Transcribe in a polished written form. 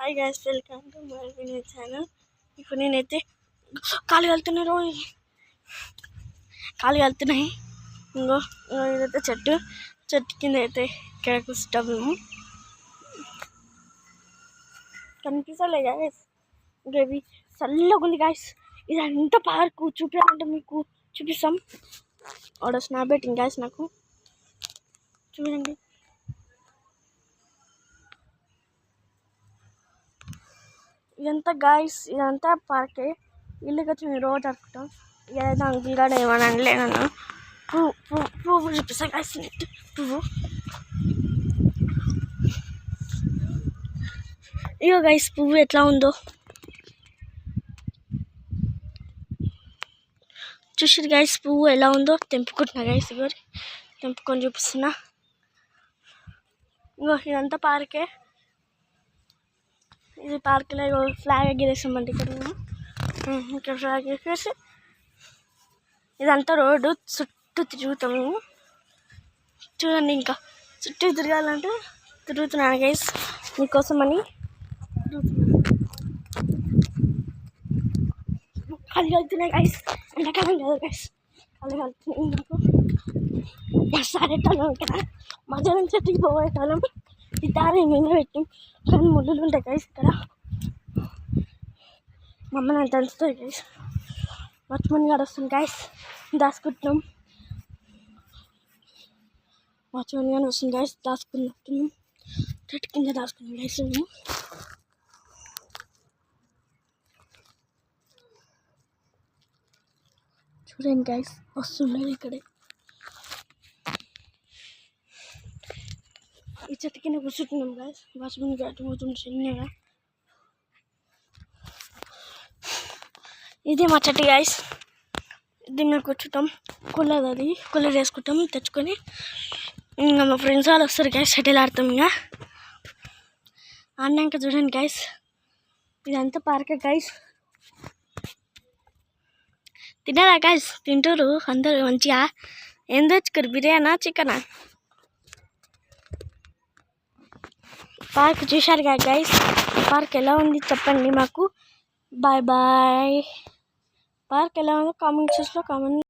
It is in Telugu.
Hi guys, welcome to my video channel. ఇప్పుడు నేనైతే కాలు వెళ్తున్నాయి. ఇంకో ఇదైతే చెట్టు కింద అయితే ఇక్కడ కూర్చుంటాం మేము. కనిపిస్తలే గాయస్, ఇంకేవి చల్లగా ఉంది గాయస్. ఇదంతా పార్కు చూపించాలంటే మీకు చూపిస్తాం. ఆర్డర్ స్నాప్ పెట్టింది గాయస్, నాకు చూడండి. ఇదంతా గాయస్, ఇదంతా పార్కే. ఇల్లుకి వచ్చి మేము రోజు అనుకుంటాం. ఏదైతే అంకుల్గాడు ఏమని అనలే నన్ను. పువ్వు చూపిస్తా గాయస్. పువ్వు ఇగో గాయస్, పువ్వు ఎట్లా ఉందో చూసిరు గాయస్. పువ్వు ఎలా ఉందో తెంపుకుంటున్నా గాయస్. ఇగో తెంపుకొని చూపిస్తున్నా. ఇంకో ఇదంతా పార్కే. ఇది పార్క్లో ఫ్లాగ్ ఎగిరేసామంటే ఇక్కడ ఫ్లాగ్ ఎగిరేసి ఇదంతా రోడ్డు చుట్టూ తిరుగుతాము. చూడండి, ఇంకా చుట్టూ తిరగాలంటే తిరుగుతున్నాను గైస్ మీకోసమని. కళ్ళు కలుగుతున్నాయి గైస్, ఎండాకాలం కదా గైస్, కళ్ళు కలుగుతున్నాయి. నాకు సారేటాలం కదా, మధ్యాహ్నం చెట్టుకి పోయేటాలం. ఈ దారి మీద పెట్టి కానీ ముళ్ళు ఉంటాయి గైస్. ఇక్కడ మమ్మ నాకు తెలుస్తుంది గైస్. వాచ్మన్ గారు వస్తుంది గైస్, దాచుకుంటున్నాం. వాచ్మన్ గారు వస్తుంది గైస్, దాచుకున్నట్టున్నాం. చెట్టు కింద దాచుకున్నాం గైస్ మేము. చూడండి గైస్, వస్తున్నాయి ఇక్కడే. ఈ చెట్టు కింద కూర్చుంటున్నాం గైస్. వాచ్మన్ గారు పోతుంది చిన్నగా. ఇది మా చెట్టు గైస్. ఇది మేము కూర్చుంటాం. కూలర్, అది కూలర్ వేసుకుంటాం తెచ్చుకొని. ఇంకా మా ఫ్రెండ్స్ వాళ్ళు వస్తారు గైస్, షటిల్ ఆడతాం. ఇంకా ఆడినాక చూడండి గైస్, ఇదంతా పార్కే గైస్. తిన్నారా గైస్? తింటారు అందరు మంచిగా. ఏం తెచ్చుకోరు, బిర్యానా చికెనా? పార్క్ చూశారు కదా గైస్. పార్క్ ఎలా ఉంది చెప్పండి మాకు. Bye bye. పార్క్ ఎలా ఉందో కామెంట్ సెక్షన్లో కామెంట్